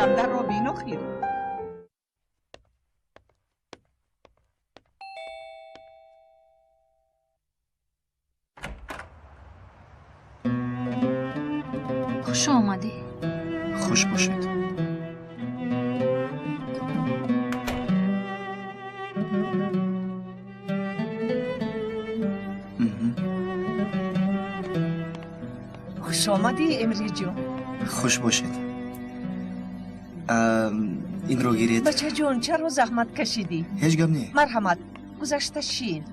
رفتم در را بین و خیر. خوش آمدی. خوش باشید. خوش آمدی امری جون. خوش باشید. این رو گیرید. بچه جون چرا زحمت کشیدی؟ هیچ گم نی. مرحمت. گذشته شین.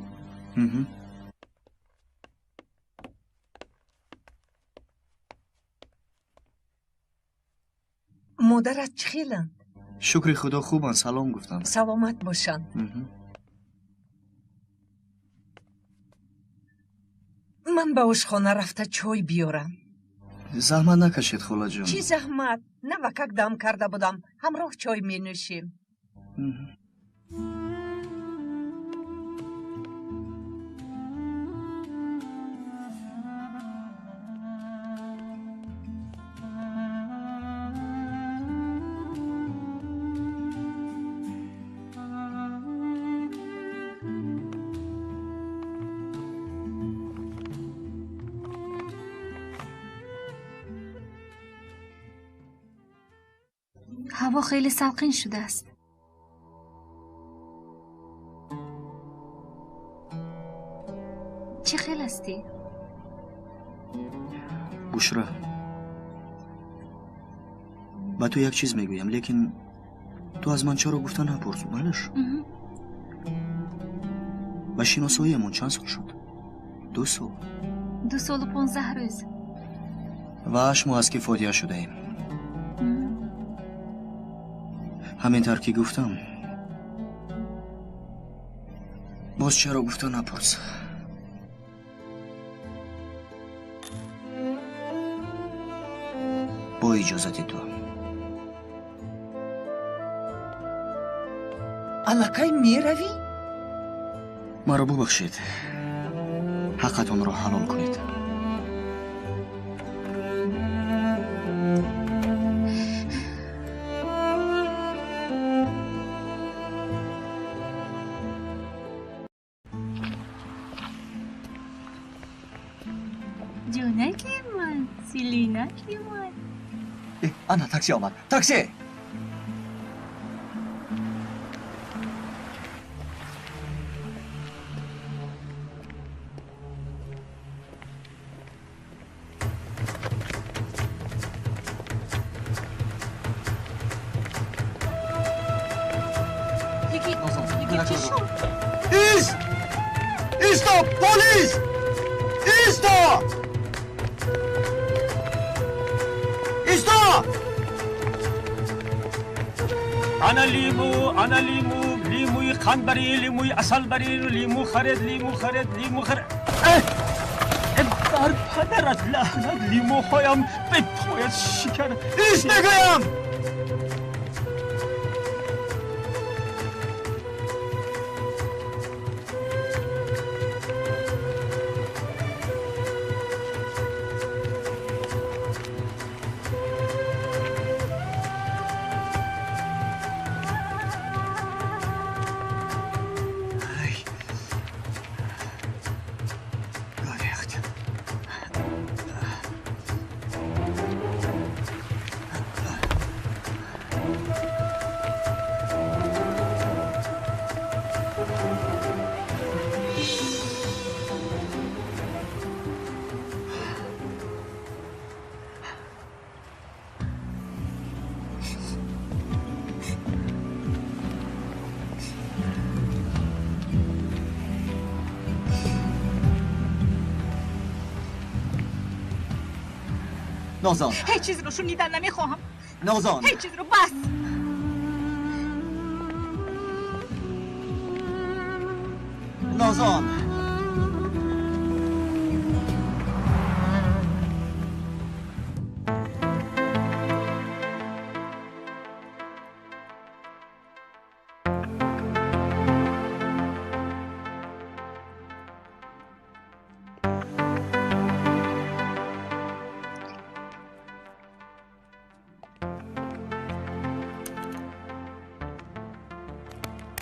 مادرت چخیلن؟ شکر خدا خوبن. سلام گفتن. سلامت باشن. من به آشخانه رفته چای بیارم. زحمت نکشید خاله جان. چی زحمت؟ نوکک دم کرده بودم. همراه چای می نوشیم. هوا خیلی سلقین شده است. چی خیلی هستی؟ بشرا، با تو یک چیز میگویم لیکن تو از من چرا گفتن نپرسو بلش؟ و شناساییمون چند سال شد؟ 2 سال. 2 سال و 15 روز. و 8 ماه از که فوتیه شده ایم. همینطور که گفتم باز چرا گفتن نپرس. با اجازت تو. الکی می روی؟ مرا ببخشید. حقتون را حلال کنید. جونکی من، سیلینکی من. انا تاکسی آمد. تاکسی. Istop! Polis! Istop! Istop! انا لیموی قند بری، لیموی اصل بری، لیمو خرید. بر پدرت لعنت، لیمو هایم به پایت شکر. ایست نگویم! نازان، هیچ چیز رو شنیدن نمیخواهم. نازان، هیچ چیز رو بس. نازان.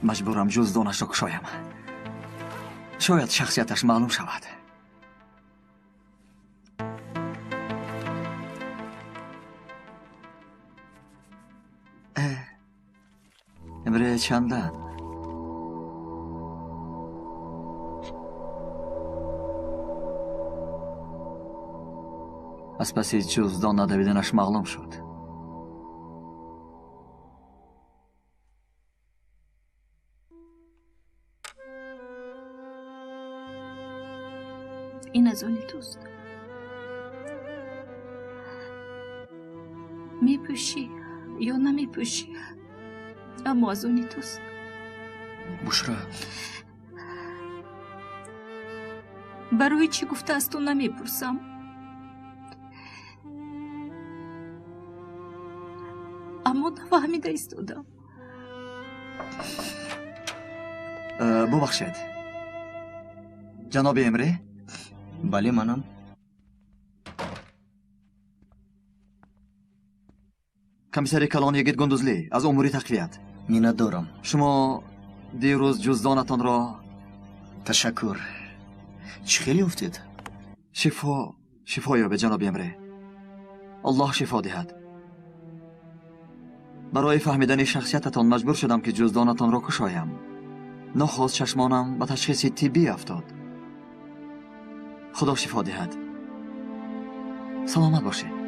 مجبورم جزدانش را کشایم. شاید شخصیتش معلوم شود. امره چندن؟ از پس جزدان ندویدنش معلوم شد. این از اونی توست. میپوشی یا نمیپوشی، اما از اونی توست. بشرا، برای چی گفته از تو نمیپرسم؟ اما نفهمیده ایستادم. ببخشید جناب امره؟ بله منم. کمیسر کلان یگید گندوزلی از اموری تقویت. مینت دارم. شما دیروز جزدانتان را تشکر. چی خیلی افتید؟ شفا یا به جناب امره. الله شفا دهد. برای فهمیدن شخصیتتان مجبور شدم که جزدانتان را کشایم. نخواست چشمانم به تشخیص طبی افتاد. خدا شفا دهد. سلامت باشید.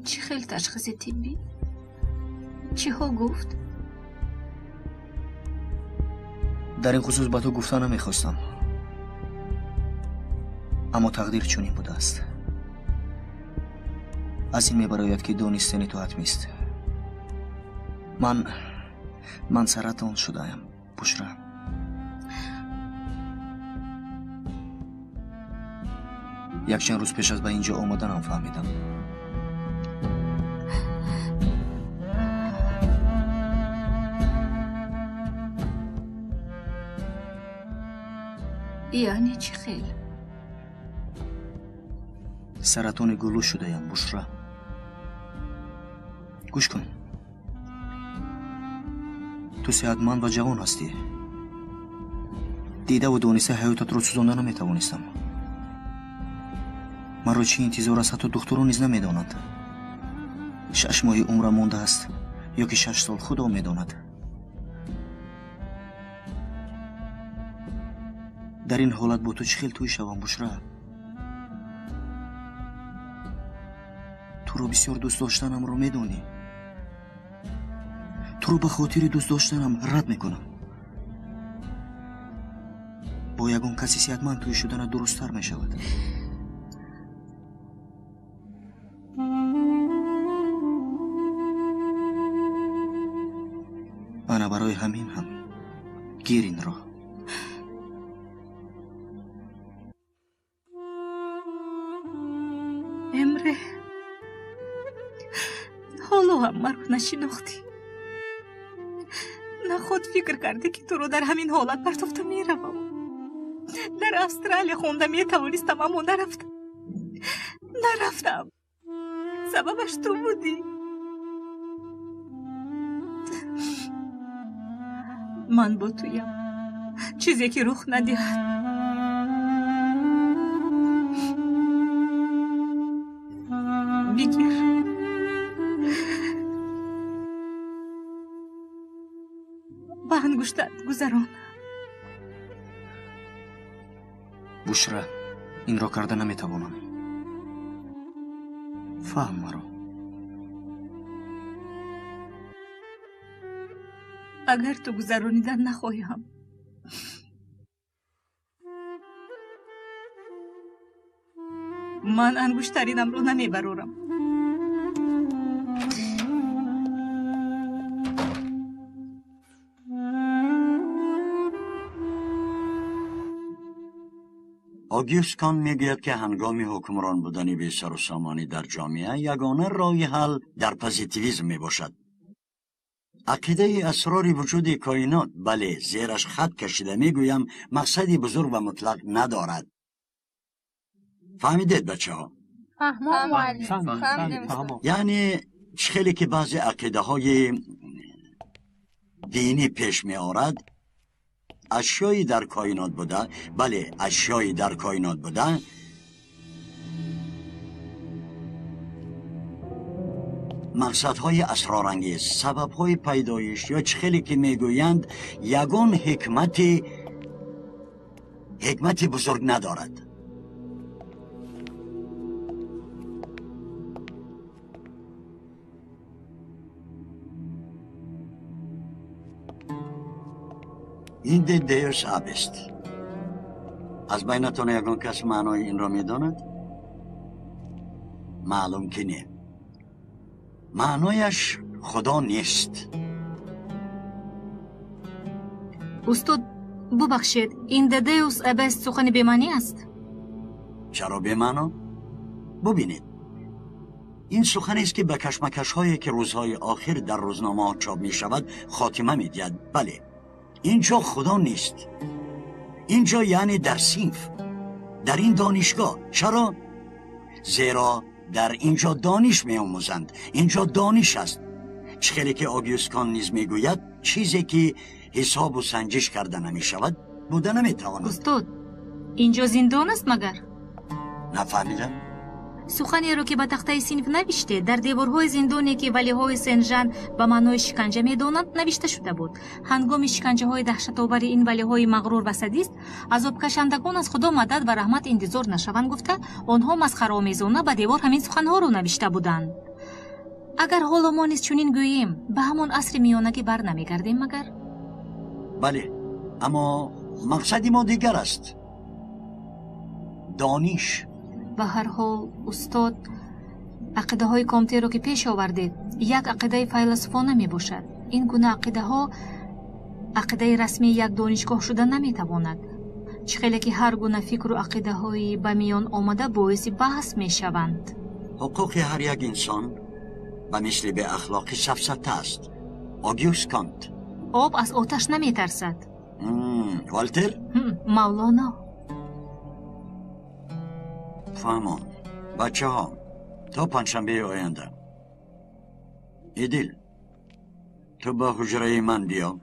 چی خیلی تشخیص طبی؟ چی ها گفت؟ در این خصوص با تو گفتن نمیخواستم، اما تقدیر چنین بوده است. از این میبراید که دانستن تو حتمی است. من سرطان شده‌ام بشرا. یک چند روز پیش از به اینجا آمدنم فهمیدم. یعنی چی خیل؟ سرطان گلو شده‌ام بشرا. گوش کن، تو صحتمند و جوان هستی. دیده و دانسته حیاتت رو سوزانده نمیتوانستم. من را چی انتظار است حتی دکتران نیز نمیدانند. 6 ماه عمرم مانده است یا که 6 سال، خدا میداند. در این حالت با تو چه خیل توی شوم بشرا؟ تو رو بسیار دوست داشتنم رو میدونی. تو رو به خاطر دوست داشتنم رد میکنم. با یگان کسی صحتمند توی شدن درست‌تر میشود. من برای همین هم گیر این را. امره حالا هم من رو نشناختی. نه خود فکر کردی که تو رو در همین حالت پرتافته میروم. در استرالیا خونده میتوانستم اما نرفتم. سببش تو بودی. من با تویم، چیزی که رخ ندهد. بگیر. با انگشتت گذران. بشرا، این را کرده نمیتوانم. فهم مرا. اگر تو گذرانیدن نخواهیم، من انگشترینم رو نمیبرورم. آگوست میگوید که هنگام حکمران بودن بی سر و سامانی در جامعه یگانه راه حل در پوزیتیویسم می باشد. عقیده اسرار وجود کائنات، بله زیرش خط کشیده میگویم، مقصدی بزرگ و مطلق ندارد. فهمیدید بچه ها؟ یعنی خیلی که بعضی عقیده های دینی پیش می آرد اشیایی در کائنات بوده، بله اشیایی در کائنات بوده مقصدهای اسرارانگیز، سببهای پیدایش یا خیلی که میگویند یگان حکمت بزرگ ندارد. این دیوس اب است. از بینتون یگان کس معنای این را میداند؟ معلوم که نه. معنایش خدا نیست. استاد ببخشید، این دیوس اب است سخن بی‌معنی است؟ چرا بی‌معنا؟ ببینید این سخنی است که به کشمکش هایی که روزهای آخر در روزنامه ها چاپ می شود خاتمه می دهد. بله اینجا خدا نیست. اینجا یعنی در صنف، در این دانشگاه. چرا؟ زیرا در اینجا دانش می آموزند. اینجا دانش است. خیلی که آگوست کانت نیز می گوید چیزی که حساب و سنجش کرده نمی شود بوده نمی تواند. استاد اینجا زندان است مگر؟ نفهمیدم؟ سخنی رو که به تخته صنف نوشته در دیوارهای زندانی که ولیهای سنجان به معنای شکنجه میدانند نوشته شده بود. هنگام شکنجه های دهشت‌آور این ولیهای مغرور و سادیست عذاب کشندگان از خدا مدد و رحمت انتظار نشوند گفته آنها مسخره‌آمیزانه به دیوار همین سخنها رو نوشته بودند. اگر حالا ما نیز چنین گوییم به همان عصر میانگی بر نمیگردیم مگر؟ بله اما مقصدی ما دیگر است. دانش. به هر حال استاد عقیده های کامته رو که پیش آوردید یک عقیده فیلسوفانه می باشد. این گونه عقیده ها عقیده رسمی یک دانشگاه شده نمی تواند. چخیلی که هر گونه فکر و عقیده های به میان آمده باعث بحث می شوند. حقوق هر یک انسان به مثل به اخلاق سفسطه است. آگوست کانت. آب از آتش نمی ترسد. والتر؟ مولانا. فهمان بچه ها تا پنجشنبه آینده ایدیل تو با حجره من بیا.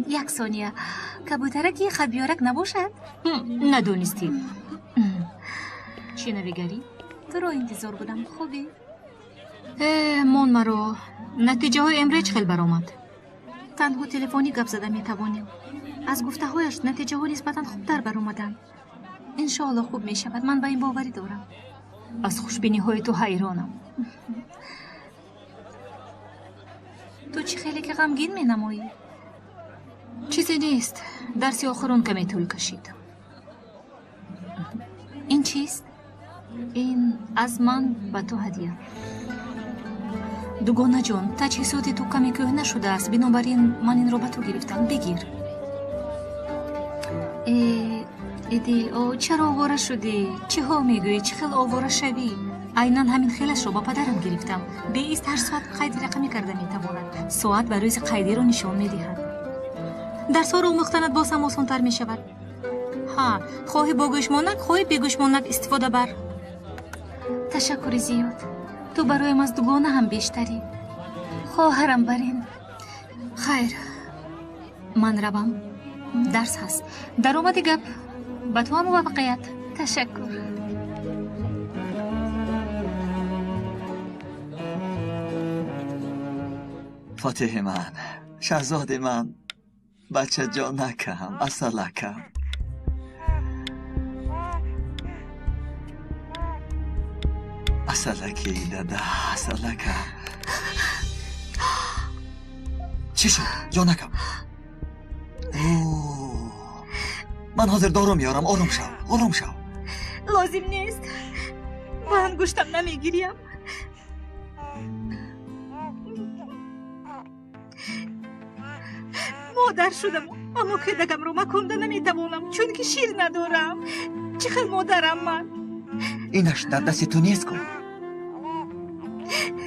یک ثانیه کبوترکی خبیارک نباشد؟ ندونستید. چی نویگری؟ تو را انتظار بودم. خوبی؟ من مرا نتیجه های امریج خیلی برآمد. تنها تلفنی گپ زده می توانیم. از گفته هایش نتیجه ها نسبتا خوبتر برآمدند. انشاءالله خوب می شود. من به این باوری دارم. از خوشبینی های تو حیرانم. تو چی خیلی که غمگین می نمایی؟ چیزی نیست. درسی آخرون کمی طول کشید. این چیست؟ این از من به تو هدیه. دوگانه جان تجهیزات تو کمی کهنه شده است، بنابراین من این رو به تو گرفتم. بگیر. ایدی چرا آواره شدی؟ چه ها میگویی؟ چه خیلی آواره شوی؟ عیناً همین خیلش رو با پدرم گرفتم. به ایست هر ساعت قید رقمی کرده میتواند. ساعت برای روز قیدی رو نشان میدهد. درس ها رو آموختنت باز هم آسان‌تر می شود. ها، خواهی با گوشمانک خواهی بی گوشمانک استفاده بر. تشکر زیاد. تو برایم از دوگانه هم بیشتری. خواهرم برین. خیر من روم. درس هست. در اومد گپ به تو هم موفقیت. تشکر. فاتح من، شهزاده من، بچه جانکم، اصلکم. اصلکی داده، اصلکم. چی شد؟ جانکم. من حاضر دارو میارم. آروم شو، آروم شو. لازم نیست. با انگشتم نمیگیریم. مادر شدم اما کودکم رو مکنده نمیتوانم چون که شیر ندارم. چقدر مادرم من. اینش در دست تو نیست کن.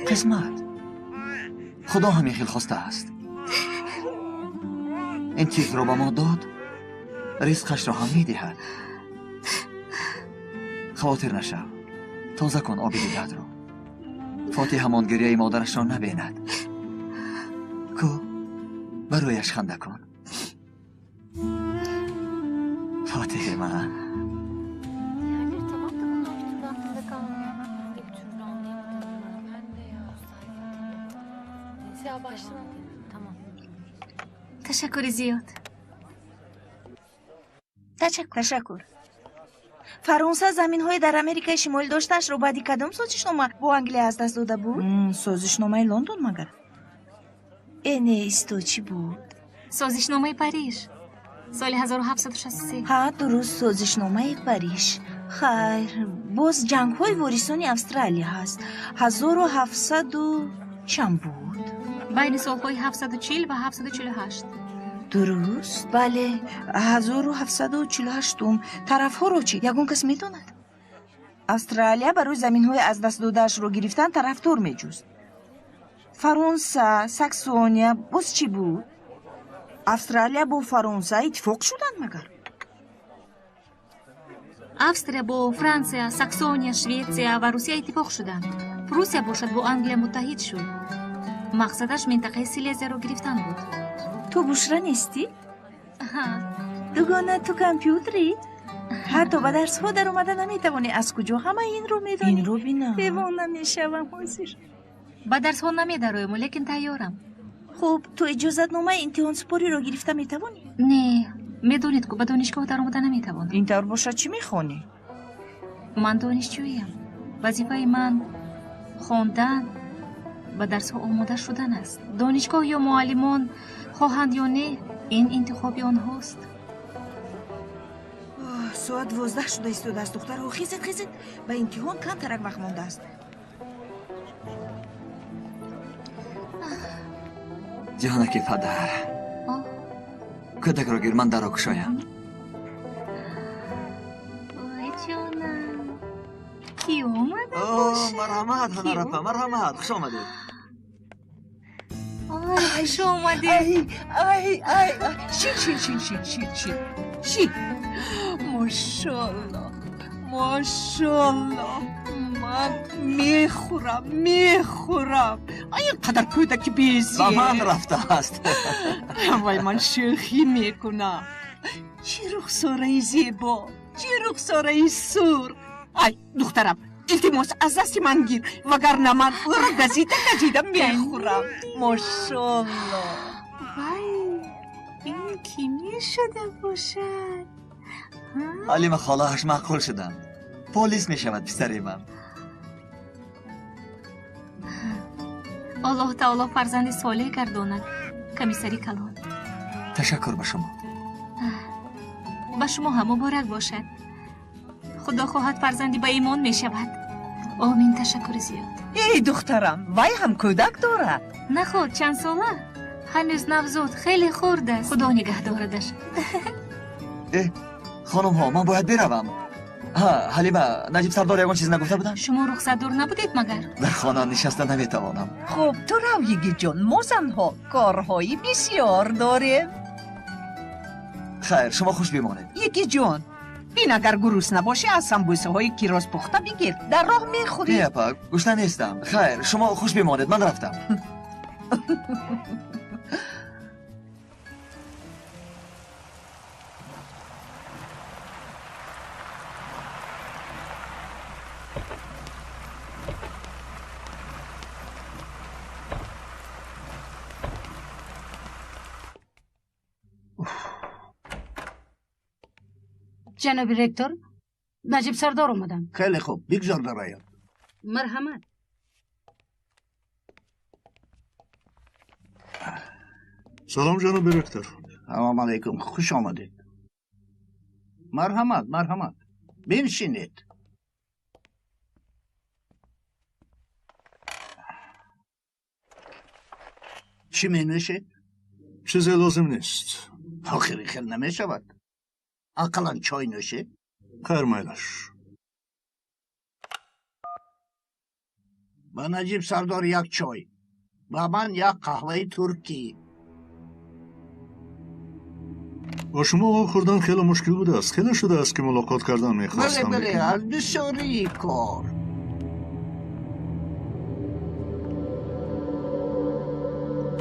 قسمت خدا همین خیل خواسته است. این چیز رو به ما داد رزقش را هم میدهد. خاطر نشو، تازه کن آب دیدت را. فاتح همان گریه مادرش را نبیند. کو برایش خنده کن. فاتح من. تشکر زیاد. تشکر. فرانسه زمین‌های در امریکای شمالی داشتش رو بعدی کدام سازشنامه با انگلیس از دست داده بود؟ سازشنامه لندن مگر؟ اینه استو چی بود؟ سازشنامه پاریژ سال 1763. ها درست سازشنامه پاریژ. خیر باز جنگ‌های واریسان استرالیا هست. 1700 و چند بود؟ بین سالهای 740 و 748. درست بله 1748 طرف ها رو چی؟ یگون کس میدوند؟ استرالیا برای زمین های از دست دادهش رو گرفتن طرفدار میجوست. فرانسه ساکسونیا باز چی بود؟ استرالیا با فرانسه اتفاق شدن مگر؟ австрия با فرانسه، ساکسونیا، شویتسیا و روسیه اتفاق شدند. پروسیا باشد با انگلیس متحد شد. مقصدش منطقه سیلیزیا رو گرفتن بود. تو بشرا نیستی؟ ها. دوگانه تو کامپیوتری؟ حتی به درس ها در اومده نمیتوانی از کجا همه این رو میدانی؟ این رو بینم دیوانه میشوم حاضر. به درس ها نمیدرویم لیکن تیارم. خب تو اجازت نامه امتحان سپاری رو گرفته میتوانی؟ نه میدونید که به دانشگاه در اومده نمیتوانم. این طور باشه چی میخوانی؟ من دانشجویم. وظیفه من خواندن و درس ها آماده شدن است. دانشگاه یا معلمان خواهند یا نه این انتخابی آنهاست. ساعت 12 شده است و دست دختر خیزید به امتحان کم ترک وقت مانده است. جهانکی پدر کودک را گیر من در را کشایم. وای جانم کی اومده باشه؟ مرحمت هنرفه مرحمت خوش آمدید. خوش آمدید. ای شیر ماشالله من میخورم اینقدر کودک بیزیه به من رفته است. وای من شوخی میکنم. چی رخساره زیبا، چی رخساره سور. ای دخترم التماس از دست من گیر وگرنه من او را گزیده میخورم. ماشالله. وای این کی میشده باشد؟ علیم خالهش معقول شدم. پلیس میشود پسر من. الله تعالی فرزند صالح گرداند. کمیسری کلان. تشکر به شما. به شما هم مبارک باشد. خدا خواهد فرزندی به ایمان می شود. آمین. تشکر زیاد. ای دخترم وای هم کودک دارد. نه خود چند ساله؟ هنوز نوزاد خیلی خورد است. خدا نگه داردش. خانم ها من باید بروم. حلیمه نجیب سردار یگان چیز نگفته بودن؟ شما رخصت دور نبودید مگر؟ در خانه نشسته نمیتوانم. خب تو رو یگی جان ما زنها کارهایی بسیار داریم. خیر شما خوش بیمانید. یگی جان این اگر گروس نباشه از سمبوسه های کیراز پخته بگیر در راه میخوری. نه پا گوشته نیستم. خیر شما خوش بیمانید من رفتم. جناب رکتور نجیب سردار اومدم. خیلی خوب بگذار برایم. مرحمت. سلام جناب رکتور. سلام علیکم خوش آمدید. مرحمت بنشینید. چی می نوشی؟ چیزی لازم نیست. آخری خیل نمی شود. اقلا چای نوشی؟ خیر میلش. با نجیب سردار یک چای. با من یک قهوه ترکی. با شما آقا خوردن خیلی مشکل بوده است. خیلی شده است که ملاقات کردن میخواستم. بله از بسیاری کار.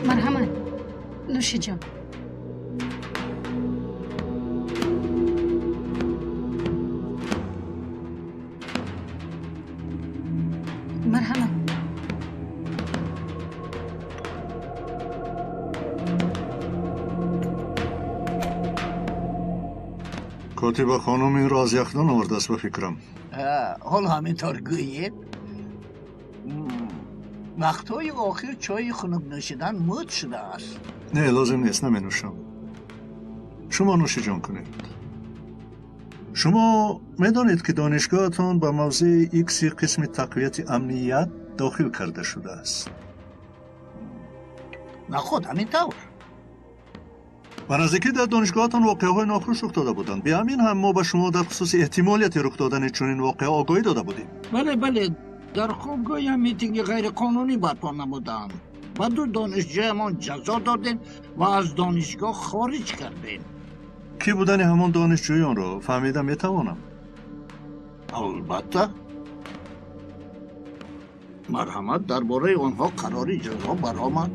مرحمت نوش جان. مرحمت. کاتبه خانم این را از یخدان آورده است به فکرم. حال همینطور گویید؟ وقتهای آخر چای خنک نوشیدن مد شده است. نه لازم نیست نمی نوشم. شما نوش جان کنید. شما میدانید که دانشگاهتان به موضوع ایکسی قسم تقویت امنیت داخل کرده شده است. نه خود همینطور. به نزدیکی در دانشگاهتان واقعه‌های ناخوش رخ داده بودند. به همین هم ما به شما در خصوص احتمالیت رخ دادن چنین واقعه آگاهی داده بودیم. بله در خوابگاه هم میتینگ غیر قانونی برپا نمودند و دو دانشجویمان جزا دادیم و از دانشگاه خارج کردیم. کی بودن همان دانشجویان را فهمیدم میتوانم؟ البته مرحمت درباره آنها قراری جزا برآمد.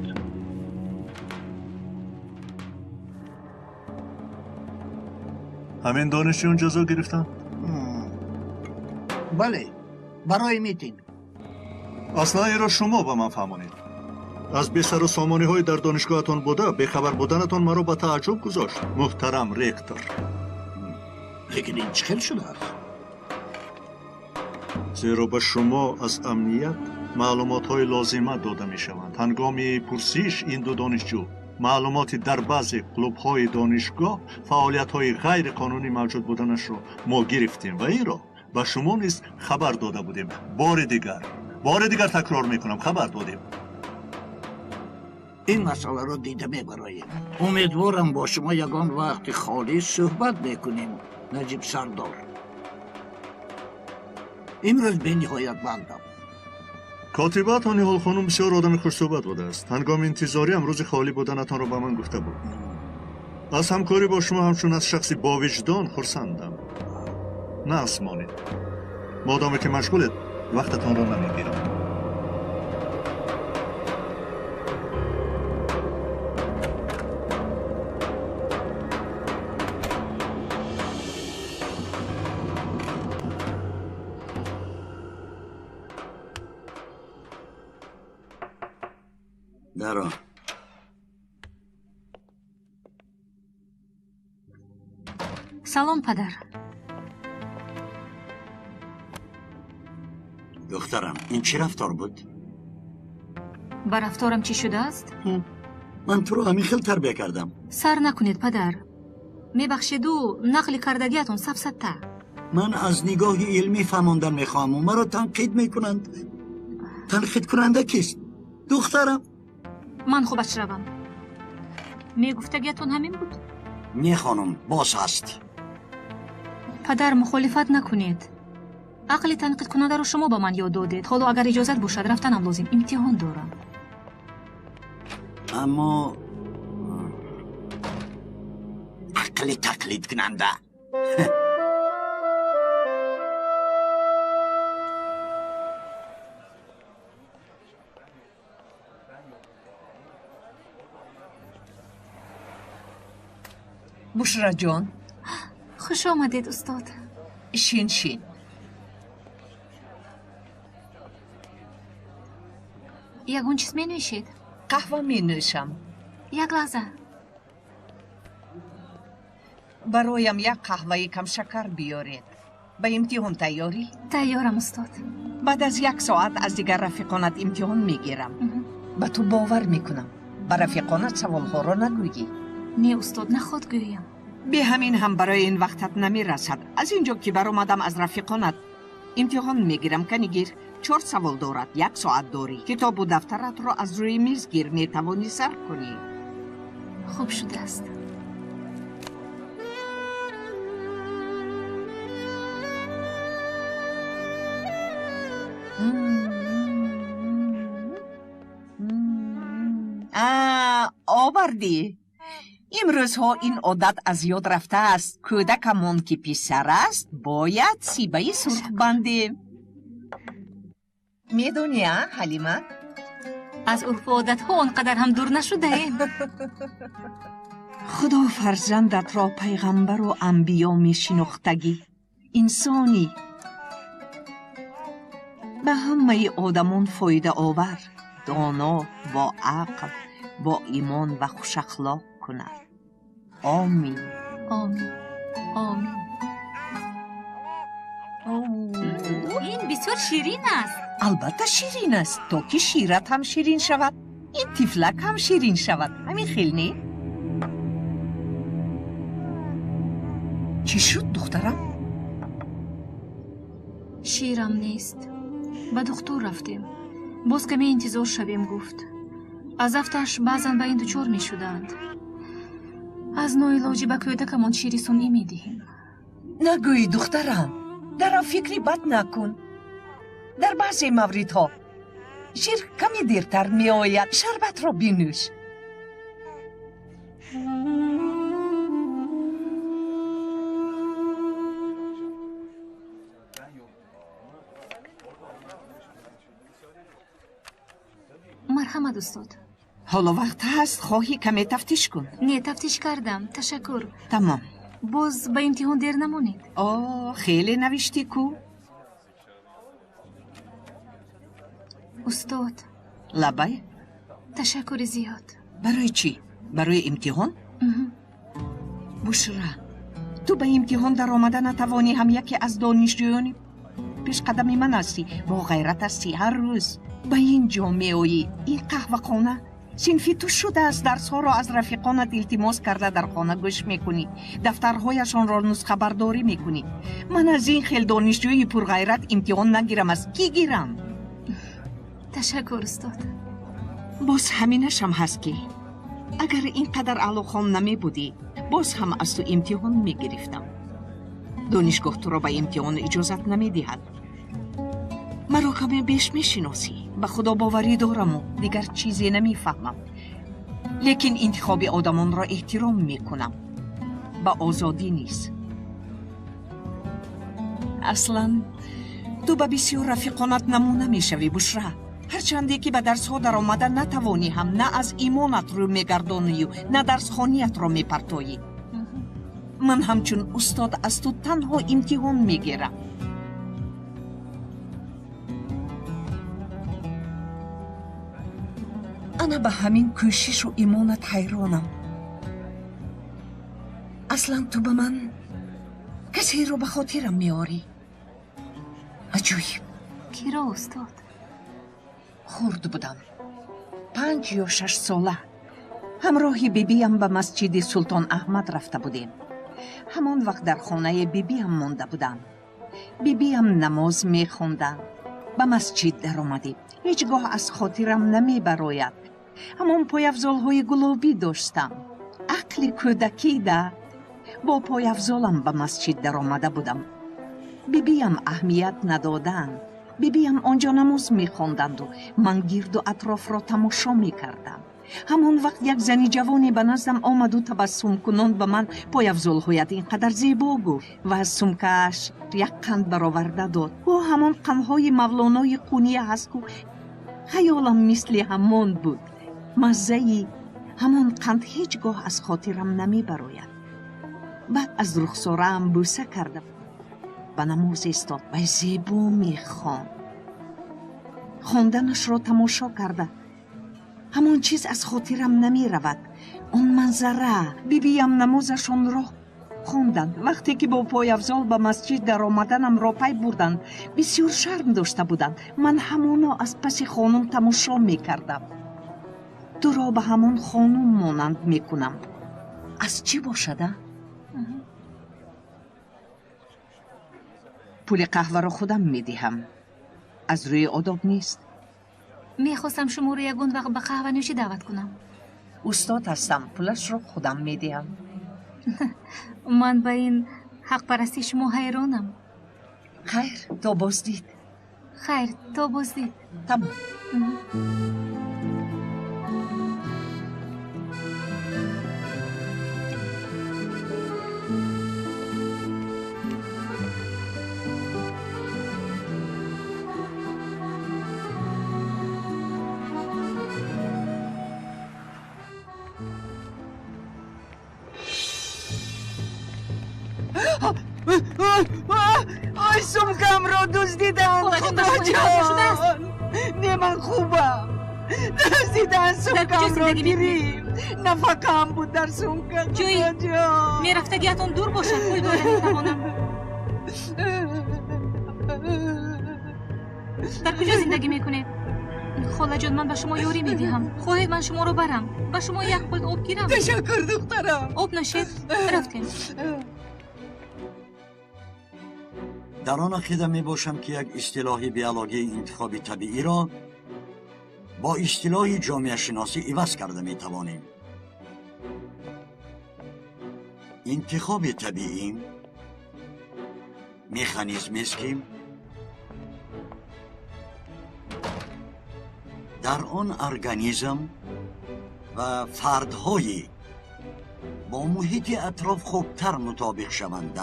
همین دانشجویان جزا گرفتن؟ بله برای میتینگ. اصلا این را شما به من فهمانید. از بی سر و سامانی های در دانشگاهتان بوده بخبر بودنتان مرا به تعجب گذاشت محترم رکتور. لیکن این چخیل شده است؟ زیرا به شما از امنیت معلومات های لازمه داده می شوند. هنگام پرسش این دو دانشجو معلوماتی در بعضی کلوب های دانشگاه فعالیت های غیر قانونی موجود بودنش را ما گرفتیم و این را به شما نیز خبر داده بودیم. بار دیگر تکرار میکنم خبر دادیم. این مسئله را دیده میبراییم. امیدوارم با شما یگان وقت خالی صحبت میکنیم نجیب سردار. امروز به نهایت بندم. کاتبات نیهال خانم بسیار آدم خوش صحبت بوده است. هنگام انتظاری هم روز خالی بودنتان را به من گفته بود. از همکاری با شما همچون از شخصی با وجدان خرسندم. نه اسمانی. مادامی که مشغولت وقتتان را نمیگیرم. درا سلام پدر. دخترم این چی رفتار بود؟ با رفتارم چی شده است؟ من تو رو همین خیلی تربیه کردم. سر نکنید پدر. میبخشید و نقل کردگیتون سفسته. من از نگاه علمی فهماندن میخوام و مرا تنقید میکنند. تنقید کننده کیست؟ دخترم. من خوبش روم. میگفتگیتون همین بود؟ نه خانم باز هست. پدر مخالفت نکنید. عقل تنقید کننده رو شما با من یاد دادید. حالا اگر اجازت باشد رفتنم لازم. امتحان دارم. اما عقل تقلید کننده. بشرا جان خوش آمدید استاد. شین یگون چیز می نوشید؟ قهوه می نوشم. یک لحظه. برایم یک قهوه کم شکر بیارید. به امتحان تیاری؟ تیارم استاد. بعد از 1 ساعت از دیگر رفیقانت امتحان میگیرم. به تو باور میکنم. به رفیقانت سوالها را نگویی. نه استاد نخواد گویم. به همین هم برای این وقتت نمی رسد. از اینجا که بر اومدم از رفیقانت امتحان میگیرم کنی گیر 4 سوال دارد 1 ساعت داری کتاب و دفترت رو از روی میز گیر میتوانی سر کنی خوب شده است. آوردی امروزها این عادت از یاد رفته است کودکمان که پسر است باید سیبه سرخ بندیم میدونی حلیمه از عرف و عادت ها اونقدر هم دور نشده ایم. خدا فرزندت را پیغمبر و انبیا می شناختگی انسانی به همه آدمان فایده آور دانا با عقل با ایمان و خوش اخلاق کند آمین آمین آمین. این بسیار شیرین است. البته شیرین است تا که شیرت هم شیرین شود این تفلک هم شیرین شود همین خیلی نه چی شد دخترم؟ شیرم نیست. به دکتر رفتیم. باز کمی انتظار شویم گفت. از افتش بعضن به این دچار می شدند. از ناعلاجی به کودکمان شیر سنی می دهیم. نگوی دخترم در فکری بد نکن در بعضی موردها شیر کمی دیرتر می آید شربت را بنوش مرحمت استاد. حالا وقت هست خواهی کمی تفتیش کن نه تفتیش کردم تشکر. تمام باز به امتحان دیر نمانید. خیلی نوشتی کو؟ استاد لبای؟ تشکر زیاد. برای چی؟ برای امتحان؟ بشرا تو به امتحان در آمده نتوانی هم یکی از دانشجویان پیش قدم من هستی با غیرت هستی هر روز به این جامعه این قهوه خانه صنفی تو شده است درس ها را از رفیقانت التماس کرده در خانه گوش میکنی دفترهایشان را نسخه برداری میکنی من از این خیل دانشجوی پرغیرت امتحان نگیرم از کی گیرم؟ تشکر استاد. باز همینش هم هست که اگر اینقدر علاقه‌ام نمی بودی باز هم از تو امتحان می گرفتم دانشگاه تو را به امتحان اجازت نمی دهد مرا کمی بیش می شناسی به خدا باوری دارم و دیگر چیزی نمی فهمم لیکن انتخاب آدمان را احترام می کنم به آزادی نیست اصلا تو به بسیار رفیقانت نمونه می شوی بشرا هرچندی که به درس ها در آمده نتوانی هم نه از ایمانت رو می گردانی و نه درس خانیت را می پرتایی من همچون استاد از تو تنها امتحان می گیرم انا به همین کوشش و ایمانت حیرانم اصلا تو به من کسی رو به خاطرم میاری عجیب کی را استاد؟ خرد بودم 5 یا 6 ساله همراه بیبیم به مسجد سلطان احمد رفته بودیم همان وقت در خانه بیبیم مانده بودم بیبیم نماز میخوندند به مسجد در آمدیم هیچگاه از خاطرم نمی براید همان پایافزال های گلابی داشتم عقل کودکی ده با پایافزالم به مسجد در آمده بودم بیبیم اهمیت ندادند بیبیم آنجا نماز میخواندند و من گرد و اطراف را تماشا میکردم همان وقت یک زنی جوانی به نزدم آمد و تبسم کنان به من پایافزال هایت اینقدر زیبا گفت و از سمکش یک قند برآورده داد و همان قندهای مولانای قونیه هست که خیالم مثل همان بود مزهی همان قند هیچگاه از خاطرم نمی براید بعد از رخسارم بوسه کردم به نماز استاد و زیبا میخواند خواندنش را تماشا کرده همان چیز از خاطرم نمی رود اون منظره بیبیم نمازشان را خواندند وقتی که با پایافزال به مسجد در آمدنم را پی بردند بسیار شرم داشته بودند من همانا از پس خانم تماشا میکردم تو را به همان خانم مانند میکنم از چی باشده؟ پول قهوه رو خودم میدهم. از روی آداب نیست. میخواستم شما رو یگون وقت به قهوه نوشی دعوت کنم. استاد هستم، پولش رو خودم میدهم. من به این حق پرستی شما حیرانم. خیر، تا بازدید. خیر، تا بازدید. تمام. آی سمکم را دزدیدن. خدا جان نه من خوبم. دزدیدن سمکم را گیریم. نفقم بود در سمکم. جویی میرفتگیتون دور باشد. کوی دوره میتوانم. در کجا زندگی میکنید؟ خاله جان من به شما یاری میدهم. خواهید من شما رو برم به شما یک پلت آب گیرم. تشکر دخترم. آب نشید رفتیم. در آن عقیده می باشم که یک اصطلاح بیولوژی انتخاب طبیعی را با اصطلاح جامعه شناسی عوض کرده می توانیم. انتخاب طبیعی مکانیزمی است که در آن ارگانیسم و فردهای با محیط اطراف خوبتر مطابق شوند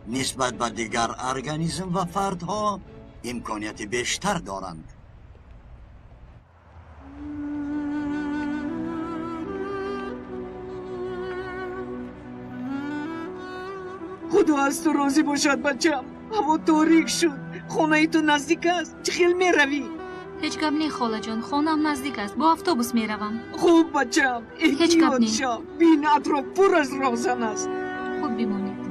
نسبت به دیگر ارگانیسم و فردها امکانیت بیشتر دارند. خدا از تو راضی باشد بچم. هوا تاریک شد. خانه تو نزدیک است. چه خیل می روی؟ هیچ گپ نی خاله جان. خانم نزدیک است. با اتوبوس میروم. خوب بچم. احتیاط شو. بین اطراف پر از راهزن است. خود بمانید.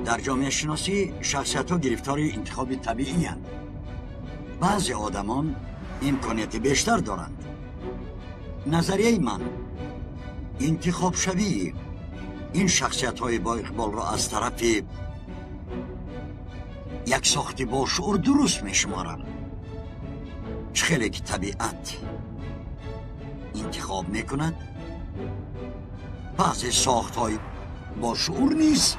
در جامعه شناسی شخصیت ها گرفتار انتخاب طبیعی هستند. بعضی آدمان امکانیت بیشتر دارند. نظریه من انتخاب شوی این شخصیت های با اقبال را از طرف یک ساخت با شعور درست می شمارم. خیلی که طبیعت انتخاب می کند بعضی ساخت های با شعور نیست.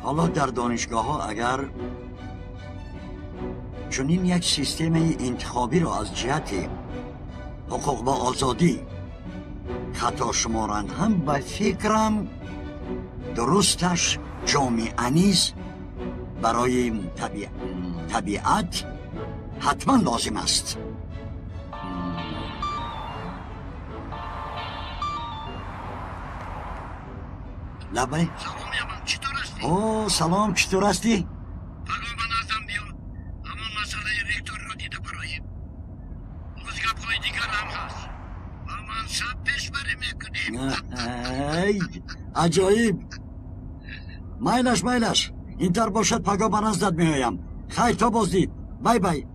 حالا در دانشگاه ها اگر چنین یک سیستم انتخابی را از جهت حقوق و آزادی خطا شمارند هم به فکرم درستش جامعه نیز برای طبیعت حتما لازم است. لبه اوه سلام چطور هستی؟ پیغام نزدم بیا. همون مسئله رکتور رو دیده برایم. گپ های دیگر هم هست و من شب پیش بری میکنیم. ای عجایب. مایلش اینطور باشد پیغام نزدت میایم. خیر تا بازدید. بای بای.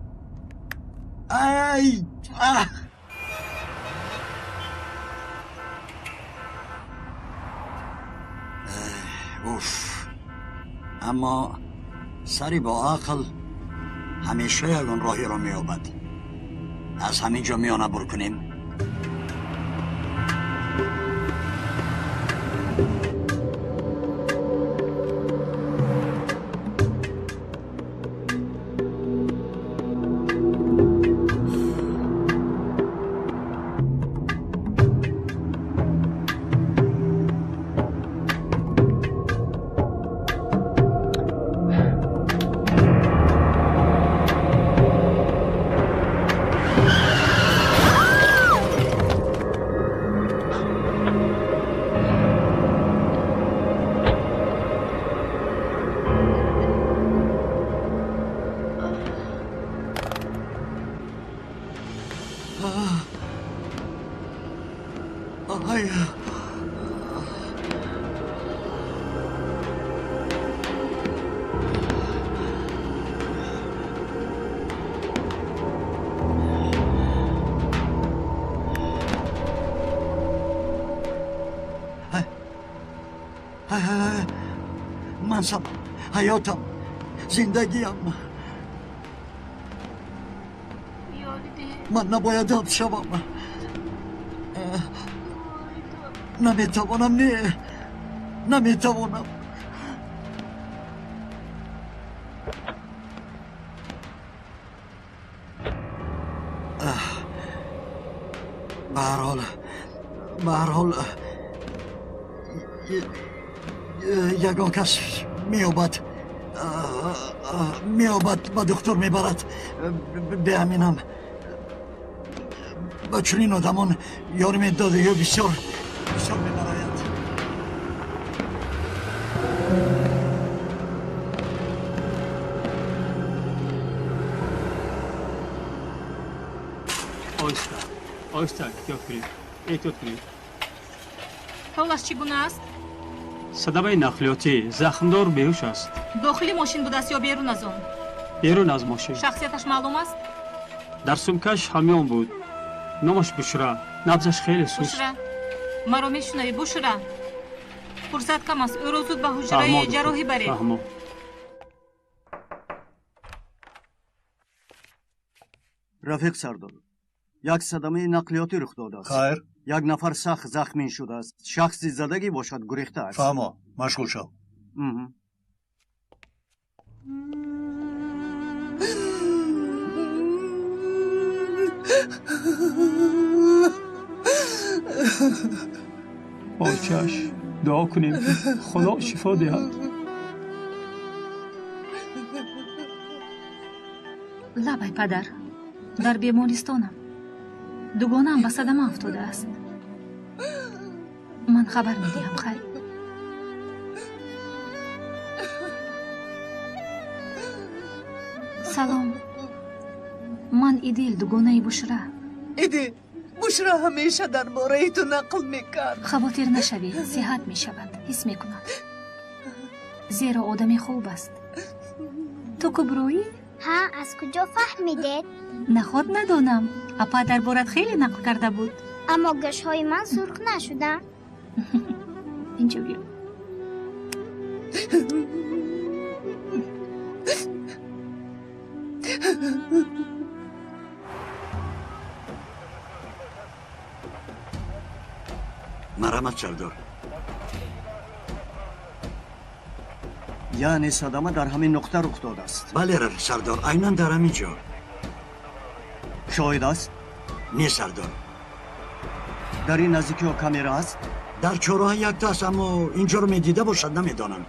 ای اوف. اما سری با عقل همیشه یکون راهی را میابد. از همینجا میانه برو کنیم. منصب حیاتم زندگیم من نباید حبس شوم نمیتوانم نمیتوانم به هر حال یگان کس میابد به دکتر میبرد به همینم به چنین آدمان یارم داده بسیار میبراید آیستا یاد کنید حالش چگونه است؟ صدمه نقلیاتی زخمدار بیهوش است. داخل ماشین بوده است یا بیرون از آن؟ بیرون از ماشین. شخصیتش معلوم است؟ در سمکش همیان بود. نامش بشرا، نبضش خیلی سست. بشرا مرا میشنوی بشرا؟ فرصت کم است، او را زود به حجره جراحی برید. فهمو. رفیق سردار، یک صدمه نقلیاتی رخ داده است. خیر. یک نفر سخت زخمی شده است. شخصی زدگی باشد گریخته است. فهمو، مشغول شو. آچش دعا کنیم خدا شفا دهد. لبای پدر، در بیمارستانم. دوگانه‌ام به صدمه افتاده است. من خبر میدهم خیر. سلام، من ایدیل دوگانه بشرا. ایدیل، بشرا همیشه درباره تو نقل میکرد. خواطر نشوی، صحت میشود، حس میکند. زیرا آدم خوب است. تو کبرویی؟ ها، از کجا فهمیدید؟ نه خود ندانم. اپا دربارت خیلی نقل کرده بود. اما گشهای من سرخ نشدن. اینجا بیا. مرحمت سردار. یعنی صدمه در همین نقطه رخ داده است. بله رفیق سردار، عیناً در همینجا. شاهد است؟ نه سردار. در این نزدیکی ها کامیرا است؟ در چهارراه یک تا است، اما اینجا رو میدیده باشد نمیدانم.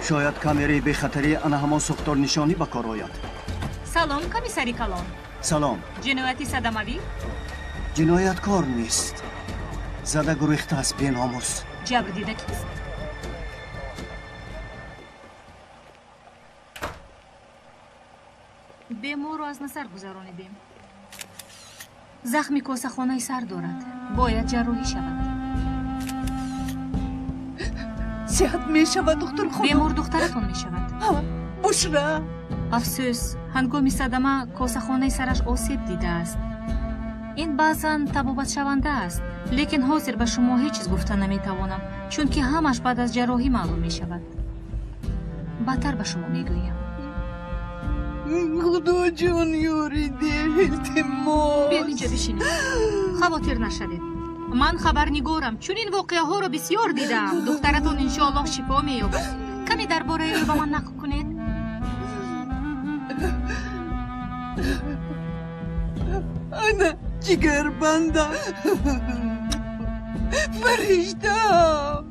شاید کامیرای به خطری آن همان سوختار نشانی به کار آید. سلام کمیسری کلان. سلام. جنایتی صدموی؟ جنایتکار نیست. زده گریخته است بی‌ناموس. جبر دیده کیست؟ بیمار رو از نظر گذرانیدیم. زخمی کاسه خانه سر دارد. باید جراحی شود. صحت می شود دکتر خدا؟ بیمار دخترتون می شود. بشرا؟ افسوس، هنگامی صدمه کاسه خانه سرش آسیب دیده است. این بعضاً تبابت شونده است، لیکن حاضر به شما هیچ چیز گفته نمیتوانم، چون که همش بعد از جراحی معلوم می شود. بدتر به شما میگویم. خدا جان یاریده، التماس. بیاید اینجا بشینید. خواطر نشدید. من خبرنگارم، چون این واقعه ها را بسیار دیدم. دخترتون انشاءالله شفا می‌یابد. کمی درباره او به من نقل کنید. انا جگربندم، فرشتم.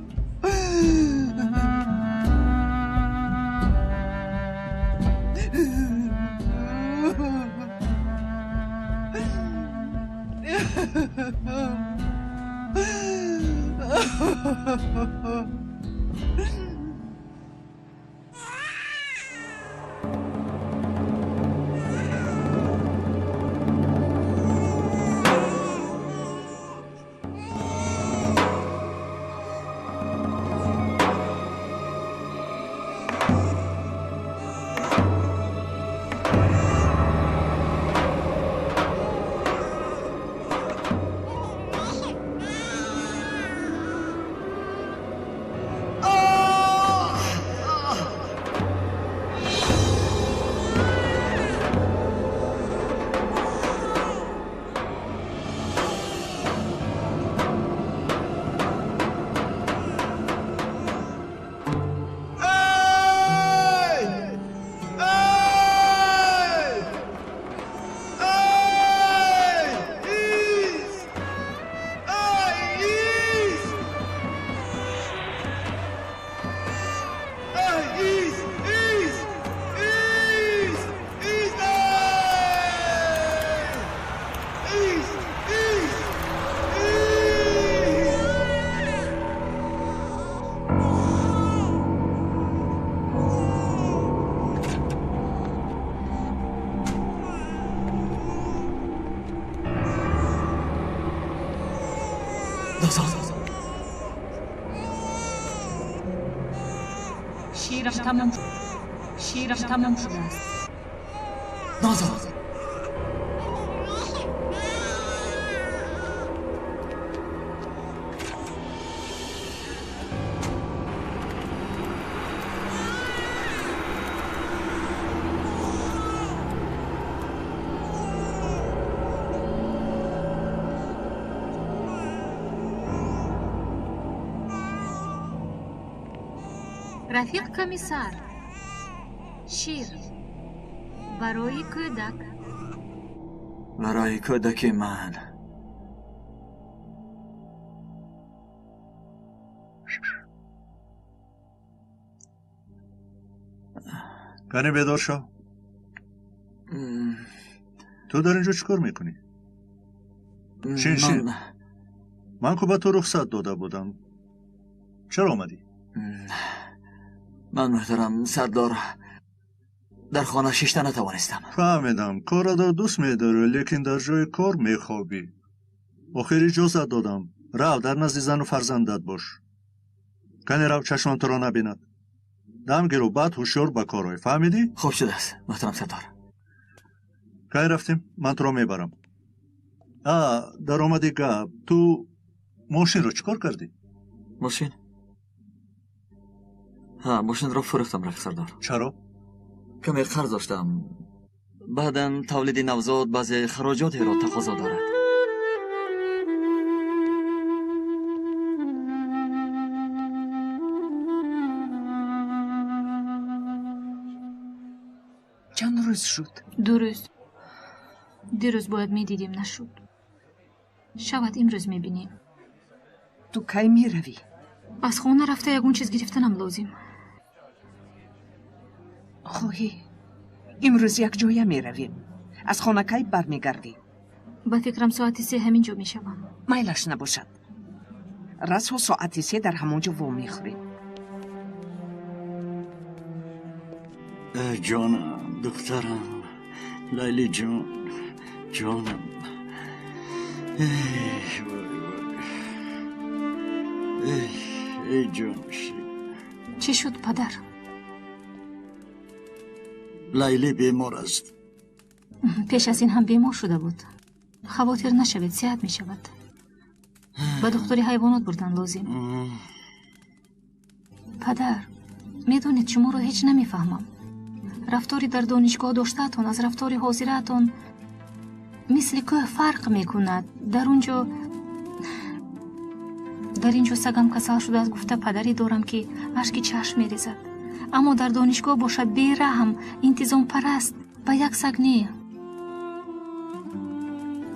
شیرم تمام شد. شیرم تمام شده است. نازا رفیق کمیسر شیر برای کودک برای کودک من کنی بیدار شو. تو در اینجا چیکار میکنی؟ شین من که به تو رخصت داده بودم. چرا آمدی؟ من محترم سردار در خانه شیشته نتوانستم. فهمیدم کار را دوست میداره لیکن در جای کار میخوابی. آخر اجازت دادم رو در نزد زن و فرزندت باش. کنی رو چشمان تو را نبیند. دم گیرو بعد هوشیار به کارهای. فهمیدی؟ خوب شده است محترم سردار. کنی رفتیم من تو را میبرم. در آمدی گپ تو ماشین رو چیکار کردی؟ ماشین؟ ماشین را فروختم رفیق سردار. چرا؟ کمی قرض داشتم. بعداً تولید نوزاد بعضی خراجاتی را تقاضا دارد. چند روز شد؟ 2 روز. دیروز باید میدیدیم نشد. شاید امروز میبینیم. تو کی میروی؟ از خونه رفته یکون چیز گرفتنم لازم. خواهی امروز یک جایه میرویم. از خانه کی برمیگردی؟ با فکرم ساعت 3 همینجا میشوم. میلش نباشد. رسو ساعت 3 در همونجا وام میخوریم. جانم دخترم لیلی جان جانم ای جان چی شد پدر؟ لیلی بیمار است. پیش از این هم بیمار شده بود. خواطر نشوید صحت می شود. به دکتری حیوانات بردن لازم. پدر میدونید شما رو هیچ نمیفهمم. رفتاری در دانشگاه داشتهتون از رفتاری حاضرتون مثل که فرق میکند. در اینجا سگم کسل شده از گفته پدری دارم که اشک چشم میریزد، اما در دانشگاه باشد بی‌رحم، انتظام پرست، به یک سگ نه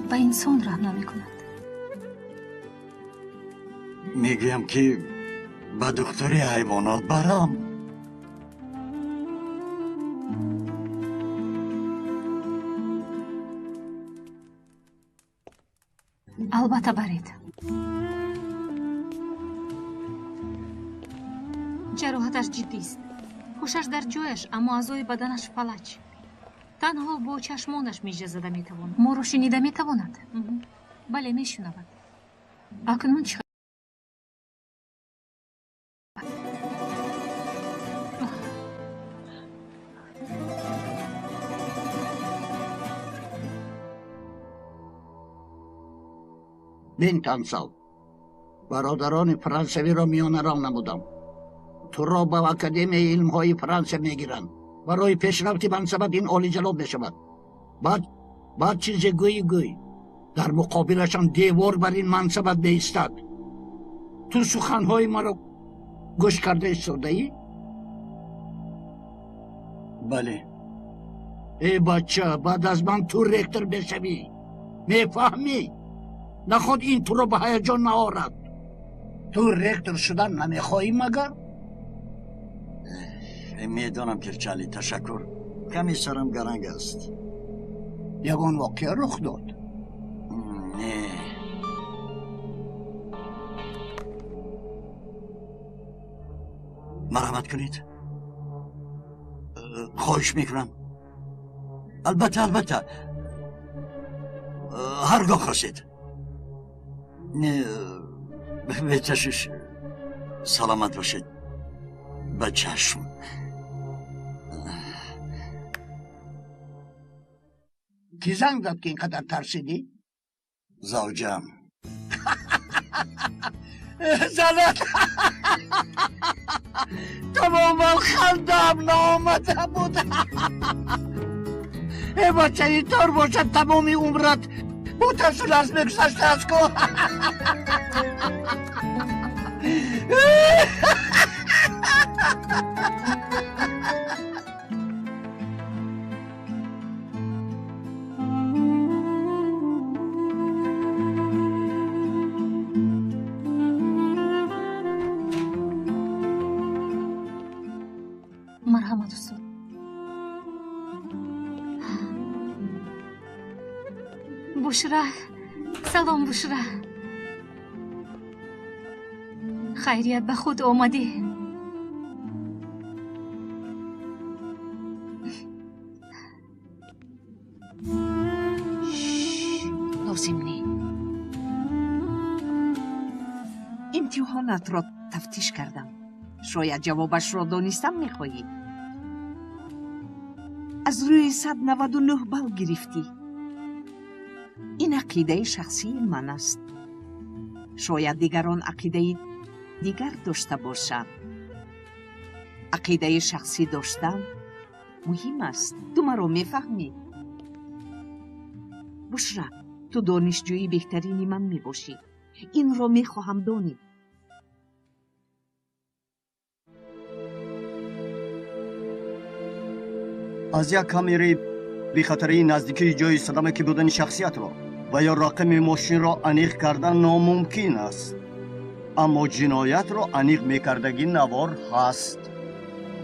به انسان رحم نمیکند. میگم که به دکتری حیوانات برم. البته برید. جراحتش جدی است. هوشش در جایش اما اعضای بدنش فلج. تنها با چشمانش میجه زده میتواند. ما رو شنیده میتواند. بله میشنود. اکنون چه؟ بنتانسال برادران فرانسوی را میانه راه نمودم. تو را به اکادمی علم های فرانسه میگیرند. برای پیشرفتی منصبت این عالی جناب میشود. بعد چیز گوی در مقابلشان دیوار بر این منصبت بیستد. تو سخنهای ما را گوش کرده ایستاده ای؟ بله. ای بچه بعد از من تو رکتر بشوی. میفهمی؟ نخود این تو رو به هیجان نآورد. تو رکتر شدن نمیخواهی مگر؟ میدانم کرچالی تشکر. کمی سرم گرنگ است. یگان واقعه رخ داد. نه. مرحمت کنید. خواهش میکنم. البته هرگاه خواستید. نه بتشش سلامت باشید. به چشم. کی زنگ داد که اینقدر ترسیدی؟ زوجم. زنت تمام خندم نامده بود. ای بچه اینطور باشد تمامی عمرت متصل از بگذشته از که مرحمت استاد. بشرا، سلام بشرا. خیریت به خود آمدی. لازم نی. امتحانات را تفتیش کردم. شاید جوابش را دانستم میخواهی. از روی 199 بال گرفتی. این عقیده شخصی من است. شاید دیگران عقیده دیگر داشته باشند. عقیده شخصی داشتن مهم است. تو مرا میفهمی؟ بشرا، تو دانشجوی بهترین من میباشی. این را میخواهم دانی. از یک کامری بی خطری نزدیکی جای صدمه که بودن شخصیت را و یا رقم ماشین را انیق کردن ناممکن است، اما جنایت را انیق میکردگی نوار هست.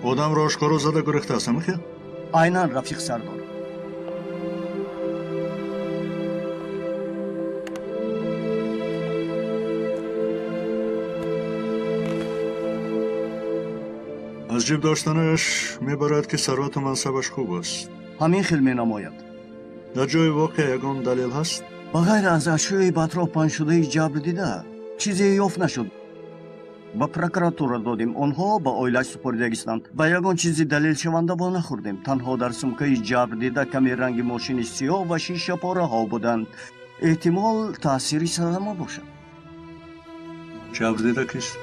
одам ро ошкоро зада гурехтааст, мехе? айнан рафиқ сардор. аз ҷиб доштанаш мебарад ки сарвату мансабаш хуб аст. ҳамин хел менамояд. дар ҷои воқеъ ягон далел ҳаст? ба ғайр аз ашёи ба атроф паншудаи ҷабр дида чизе ёфт нашуд. ба прокуратура додем, онҳо ба оилааш супоридагистанд. ба ягон чизи далелшаванда вонахӯрдем. танҳо дар сумкаи ҷабр дида каме ранги мошини сиёҳ ва шишапораҳо буданд. эҳтимол таъсири садама бошад. ҷабр дида кист?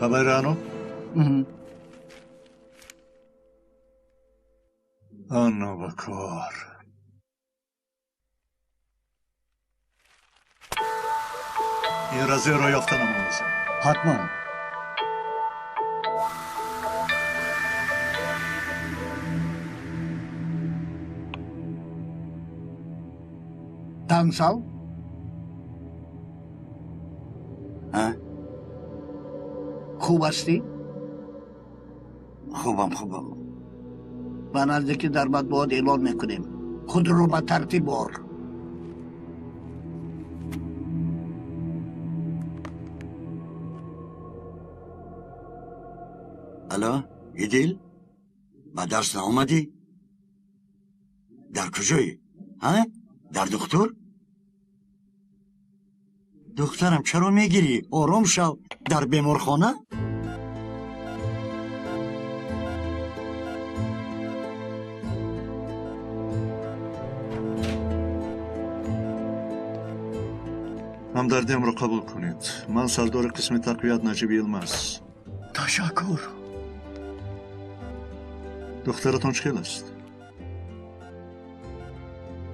хабари ано? ано ба кор. ин разеро ёфта намоязам. ҳатман. тансал خوب هستی؟ خوبم. به نزدیکی در مطبوعات اعلان میکنیم. خود رو به ترتیب بار. الو ایدیل؟ به درس نامدی؟ در کجایی؟ ها؟ در دکتر؟ دخترم چرا میگیری؟ آرام شو. در بیمارخانه؟ ҳамдардиамро қабул кунед. ман сардори қисми тақвият Наҷиб Илмаз. ташаккур. духтаратон чӣ хел аст?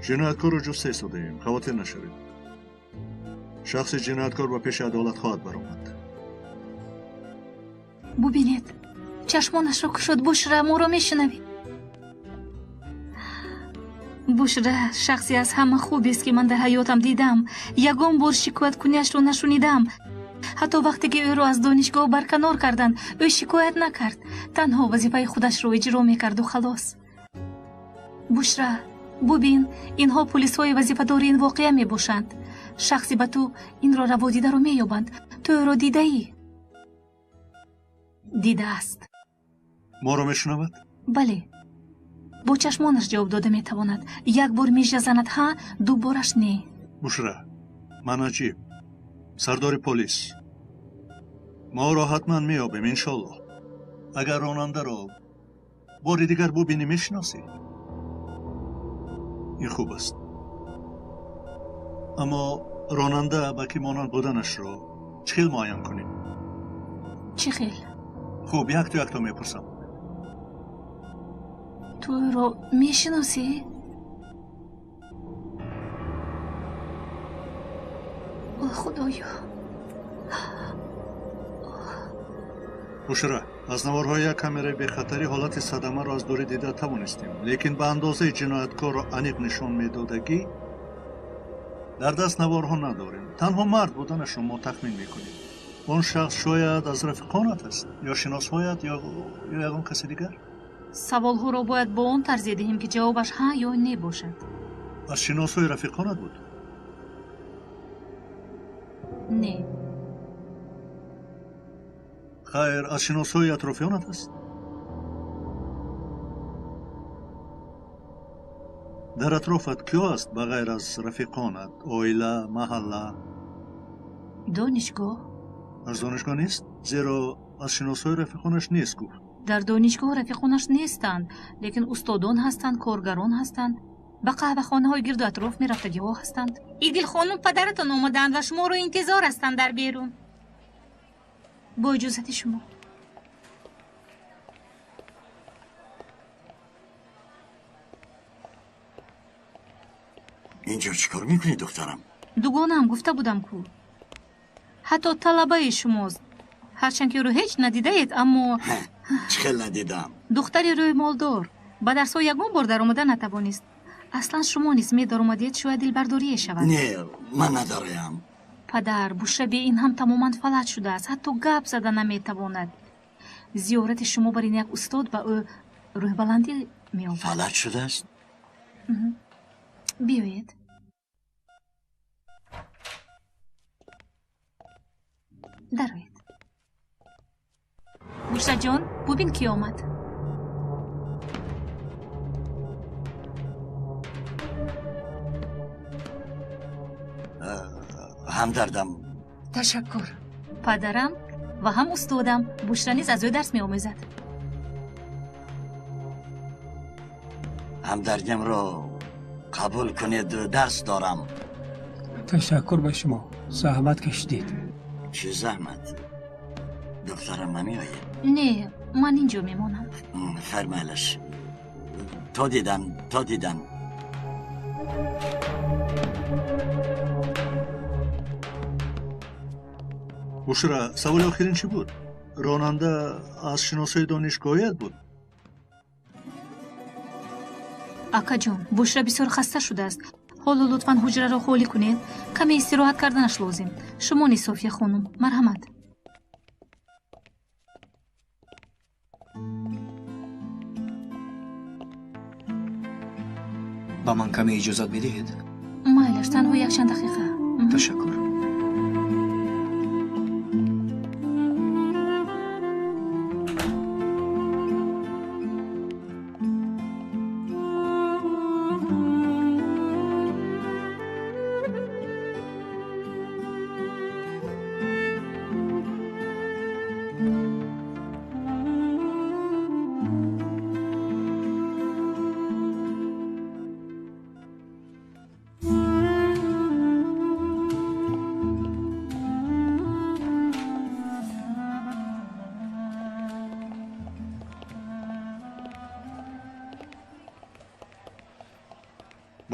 ҷинояткорро ҷустаи содаем. хавотир нашавед. шахси ҷинояткор ба пеши адолат хоҳад баромад. бубинед, чашмонашро кушод. бушра, моро мешунавӣ? бушра шахсе аз ҳама хубест ки ман дар ҳаётам дидам. ягон бор шикояткуниашро нашунидам. ҳатто вақте ки ӯро аз донишгоҳ барканор карданд, ӯ шикоят накард. танҳо вазифаи худашро иҷро мекарду халос. бушра, бубин, инҳо пулисҳои вазифадори ин воқеа мебошанд. шахси ба ту инро раводидаро меёбанд. ту ӯро дидаӣ? дидааст. моро мешунавад? бале, бо чашмонаш ҷавоб дода метавонад. як бор мешазанад ҳа, дубораш не. бушра манаҷиб сардори полис моро ҳатман меёбем иншоллоҳ агар ронандаро бори дигар бубинӣ мешиносӣ ин хуб аст аммо ронанда ба кӣ монанд буданашро чӣ хел муайян кунем чӣ хел хуб якту мепурсам ту ӯро мешиносӣ о худоё бушра аз наворҳои як камераи бехатарӣ ҳолати садамаро аз дурӣ дида тавонистем лекин ба андозаи ҷинояткорро аниқ нишон медодагӣ дар даст наворҳо надорем танҳо мард буданашро мо тахмин мекунем он шахс шояд аз рафиқонат аст ё шиносҳоят ё ягон каси дигар саволҳоро бояд бо он тарзе диҳем ки ҷавобаш ҳа ё не бошад аз шиносҳои рафиқонат буд не хайр аз шиносҳои атрофиёнат аст дар атрофат киё аст ба ғайр аз рафиқонат оила маҳалла донишгоҳ аз донишгоҳ нест зеро аз шиносҳои рафиқонаш нест гуфт дар донишгоҳ рафиқонаш нестанд лекин устодон ҳастанд коргарон ҳастанд ба қаҳвахонаҳои гирду атроф мерафтагиҳо ҳастанд идил хонум падаратон омаданд ва шуморо интизор ҳастанд дар берун бо иҷозати шумо اینجا چیکار میکنی دخترم؟ дугонаам гуфта будам ку ҳатто талабаи шумост ҳарчанд ки ӯро ҳеҷ надидаед аммо چی خیلی ندیدم духтари рӯймолдор ба дарсҳо ягон бор даромада натавонист аслан шумо низ медаромадед шояд дилбардорие шавад نه من ندارم падар бушра беин ҳам тамоман фалат шудааст ҳатто гап зада наметавонад зиёрати шумо бар ин як устод ба ӯ рӯҳбаландӣ меовард فلج شده است؟ биёед дароед бушраҷон бубин кӣ омад همدردم ташаккур падарам ва ҳам устодам бушра низ аз ӯ дарс меомӯзад همدردیم رو قبول کنید و دست دارم تشکر به شما زحمت کشیدید چه زحمت؟ دخترم نمی آید؟ не ман ин ҷо мемонам فرمایلش تا دیدن бушра саволи охирин чӣ буд ронанда аз шиносҳои донишгоҳият буд акаҷон бушра бисёр хаста шудааст ҳоло лутфан ҳуҷраро холӣ кунед каме истироҳат карданаш лозим шумо низ софия хонум марҳамат ба ман каме иҷозат медиҳед майлаш танҳо якчанд дақиқа ташаккур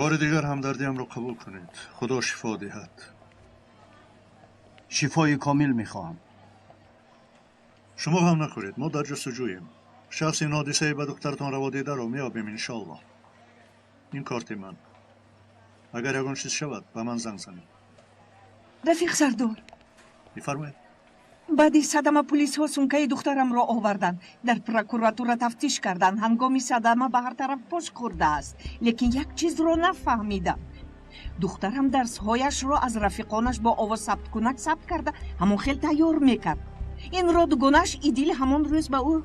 بار دیگر همدردیم رو قبول کنید خدا شفا دهد شفای کامل میخواهم شما هم نخورید ما در جستجوییم شخص این حادثه به دخترتان روا دیده رو میابیم انشالله این کارت من اگر یگان چیز شود به من زنگ زنید рафиқ сардор میفرمایید баъди садама пулисҳо сумкаи духтарамро оварданд дар прокуратура тафтиш карданд ҳангоми садама ба ҳар тараф пош хӯрдааст лекин як чизро нафаҳмидам духтарам дарсҳояшро аз рафиқонаш бо овозсабткунак сабт карда ҳамон хел тайёр мекард инро дугонааш идил ҳамон рӯз ба ӯ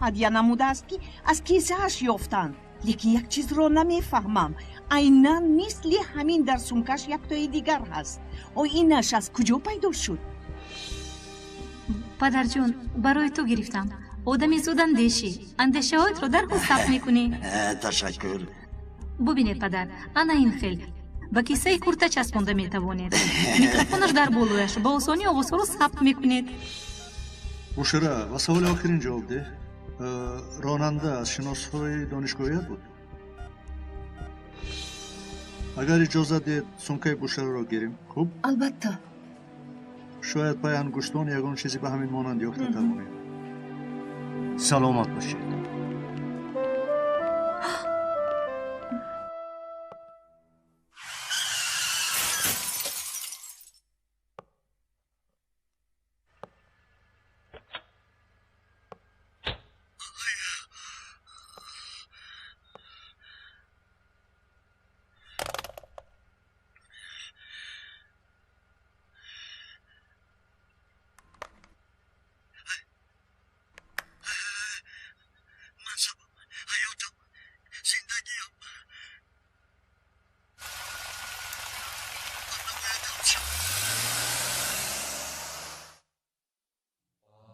ҳадя намудааст ки аз кисааш ёфтанд лекин як чизро намефаҳмам عیناً مثل همین در سومکش یک تای دیگر هست. او اینش از کجا پیدا شد؟ پدر جون برای تو گرفتم. آدمی زود اندیشه هایت رو در خود ثبت میکنی. تشکر. ببینید پدر، انا این خیل با کیسه کورتا چسبانده میتوانید. میکروفونش در بالویش با آسانی آواز رو ثبت میکنید. بوشرا و سوال آخرین جواب ده. راننده از شناسهای دانشگاهیت بود. اگر اجازه دید سمکه بوشرا را گیریم. خوب؟ البته. شاید پای انگشتان یگان چیزی به همین مانند یافته توانید. سلامت باشید.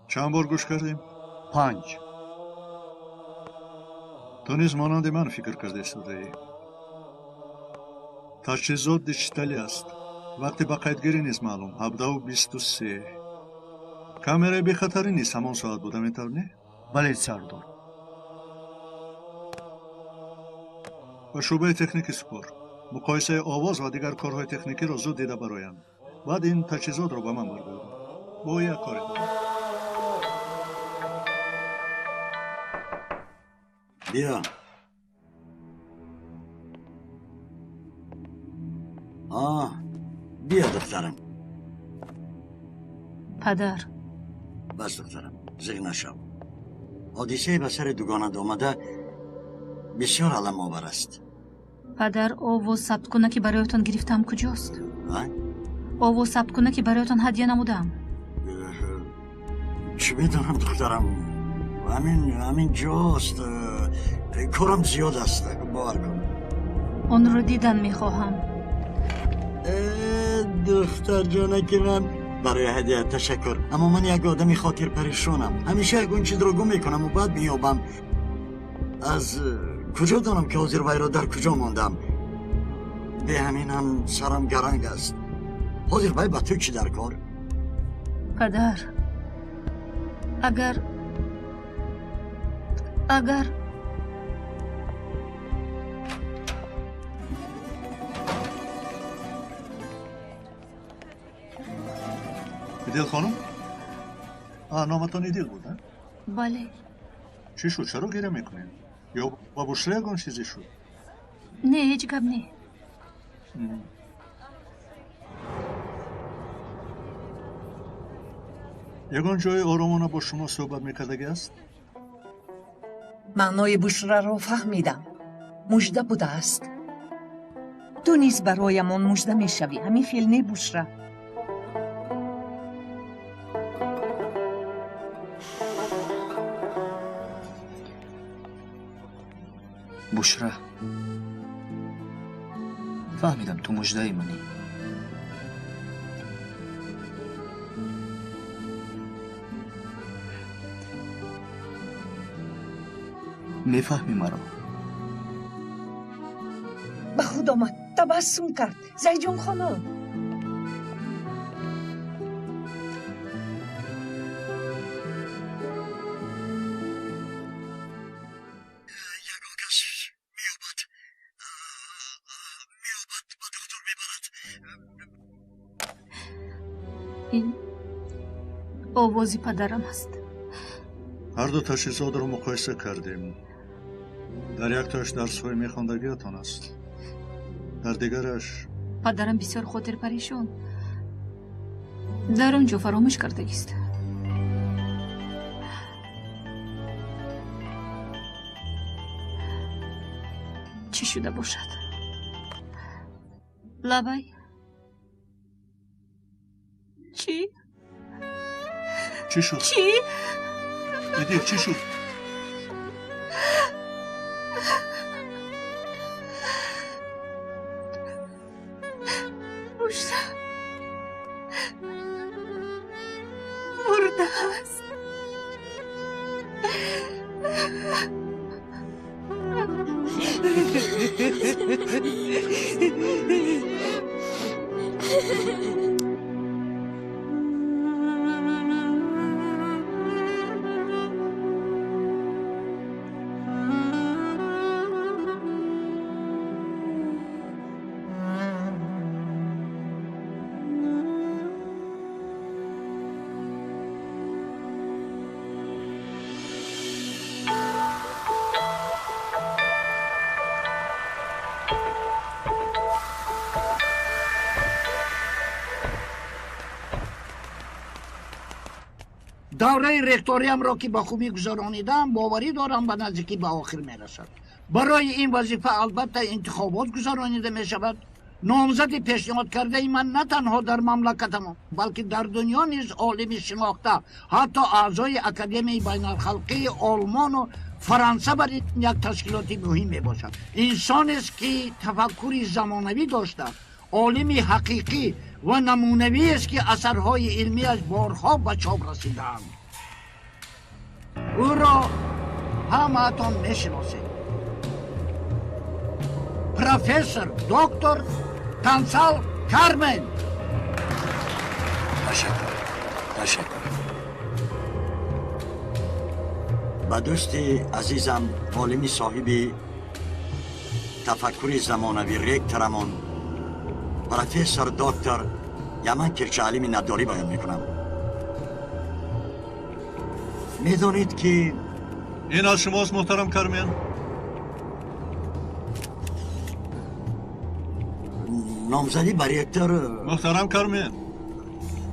چند بار گوش کردیم؟ 5. تو نیز مانند من فکر کرده استوده‌ای. تجهیزات دیجیتالی است. وقتی با قیدگیری نیست معلوم. 17:23. کامرای بی خطری نیست. همان ساعت بوده میتونی؟ بله سردار. و شعبه تکنیکی سپر. مقایسه آواز و دیگر کارهای تکنیکی را زود دیده برایم. بعد این تجهیزات را به من برگردان. با یک کاری دارم. بیا. بیا دخترم. پدر. بس دخترم زیر نشو. حادثه به سر دوگانت آمده بسیار علم آور است. پدر آواز ثبت کنه که برایتان گرفتم کجاست؟ آواز ثبت کنه که برایتان هدیه نمودم. چی میدونم دخترم. همین جاست. کارم زیاد است. باور کن. آن رو دیدن میخواهم. دختر جانک من برای هدیه تشکر. اما من یک آدمی خاطر پریشانم. همیشه یک اون چیز رو گم میکنم و بعد میابم. از کجا دانم که حاضر وی را در کجا ماندم. به همین هم سرم گرنگ است. حاضر وی با تو چی در کار؟ پدر اگر ایدیل خانم؟ نامتان ایدیل بود؟ بله. چی شد؟ چرا گیره میکنین؟ یا با بوشرا یگان چیزی شد؟ نه هیچ گپ نه. یگان جای آرامانه با شما صحبت میکردگی است؟ معنای بشرا را فهمیدم. مژده بوده است. تو نیز برایمان مژده میشوی. همین خیل نه بشرا. بشرا فهمیدم تو مژده منی. میفهمی مرا؟ به خود آمد. تبسم کرد. زیجان خانم. این آوازی پدرم است. هر دو تجهیزات رو مقایسه کردیم. در یک تاش درس‌های میخواندگیتان است. در دیگرش پدرم بسیار خاطر پریشان. در اونجا فراموش کردگی است. چی شده باشد؟ لبای چی شد؟ ایدیل چی شد؟ بوشرا مرده است. دوره رکتوریم را که با خوبی گذرانیدم باوری دارم به نزدیکی به آخر میرسد. برای این وظیفه البته انتخابات گذرانیده می شود. نامزد پیشنهاد کرده من نه تنها در مملکتم بلکه در دنیا نیز عالم شناخته، حتی اعضای اکادمی بین الخلقی آلمان و فرانسه بر یک تشکیلاتی مهم می باشد. انسان است که تفکری زمانوی داشته، عالم حقیقی و نمونوی است که اثرهای علمی از بارها به چاپ رسیدند. او را همه‌تان میشناسید. پروفسور دکتر تانسال کارمن. تشکر. با دوست عزیزم عالمی صاحب تفکر زمانوی رکترمون پروفسور دکتر یمن کرچ علمی نداری بیان میکنم. میدونید که این از شماست محترم کارمن؟ نامزدی برای رکتر. محترم کارمن،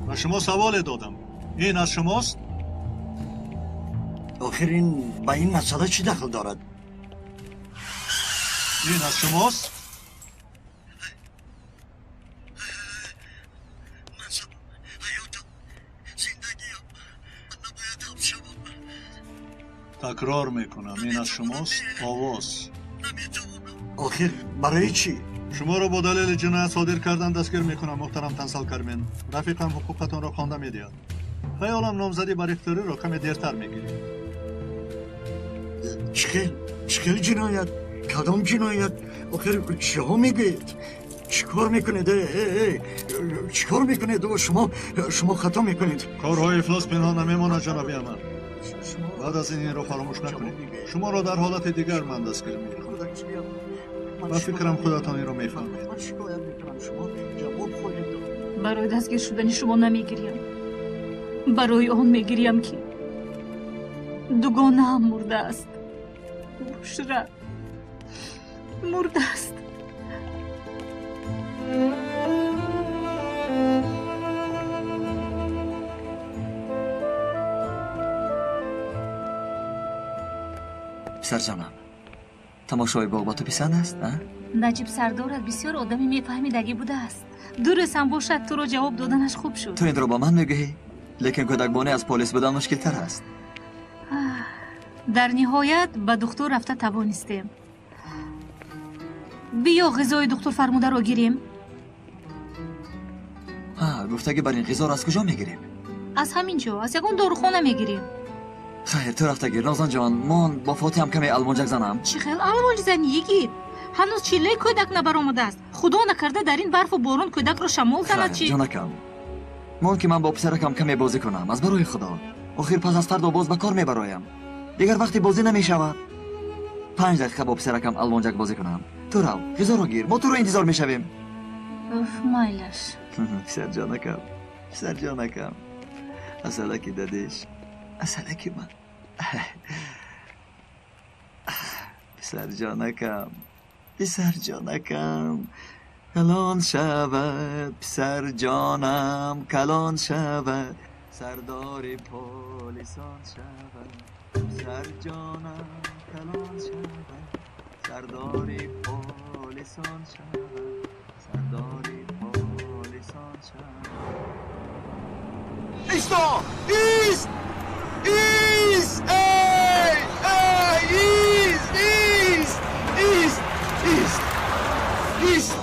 و شما سوال دادم. این از شماست؟ آخر این با این مسئله چی دخل دارد؟ این از شماست؟ تکرار میکنم این از شماست؟ آواز. آخر برای چی؟ شما را با دلیل جنایت صادر کردن دستگیر میکنم محترم تانسال کارمن. رفیقم حقوقتان را خوانده میدهد. خیالم نامزدی بر رکتوری را کمی دیرتر میگیرید. چخیل جنایت؟ کدام جنایت؟ آخر چه ها میگید؟ چیکار میکنید؟ چیکار میکنید؟ و شما خطا میکنید. کارهای افلاس پنهان نمیماند جنابی عمر. بعد از این را فراموش نکنید. شما را در حالت دیگر من دستگیر میکنم. و فکرم خودتان این را میفهمید. برای دستگیر شدن شما نمیگیریم. برای آن میگیریم که دوگانه هم مرده است. بوشرا مرده است. پسر جانم، تماشای باغ با تو پسند است؟ نجیب سردارت بسیار آدمی میفهمیدگی بوده است. درست هم باشد تو را جواب دادنش خوب شد. تو این را با من میگویی، لیکن کودکبانی از پلیس بدن مشکل تر است. در نهایت به دکتر رفته توانستیم. بیا غذای دکتر فرموده را گیریم. گفته که برای این غذا را از کجا میگیریم؟ از همینجا، از یکون داروخانه میگیریم. خیر تو رفته گیر. نازان جان، من با فاتی هم کمی المانجک زنم. چی خیل المانج زنی گیر؟ هنوز چیله کودک نبرآمده است. خدا نکرده در این برف و باران کودک را شمال زند. چی؟ جانکم، من که من با پسرکم کمی بازی کنم از برای خدا. آخر پس از فردا باز به کار میبرایم. دیگر وقتی بازی نمیشود. 5 دقیقه با پسرکم المانجک بازی کنم. تو رو غذا رو گیر، ما تو رو انتظار میشویم. مایلش. پسر جانکم، پسر جانکم، اصلکی دادیش، اصلکی من. پسر جانکم، پسر جانکم، کلان شود پسر جانم، کلان شود سرداری پولیسان شود. پسر جانم کلان شود سرداری پولیسان شود، سرداری پولیسان شود. ایستا! ایست! ایست! ای! ای! ایست! ایست! ایست! ایست! ایست!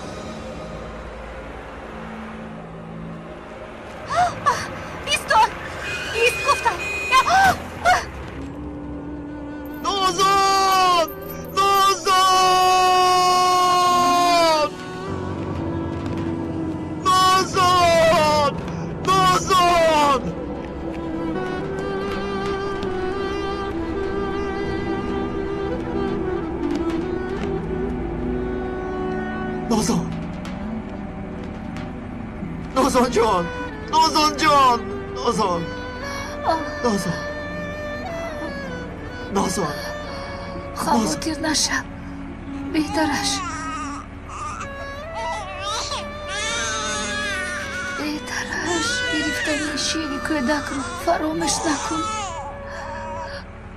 نازان نازان جان نازان جان نازان نازان نازان خاطر نشم بهترش گرفتن شیر کودک رو فراموش نکن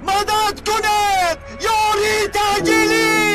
مدد کنید یاری تاجیلی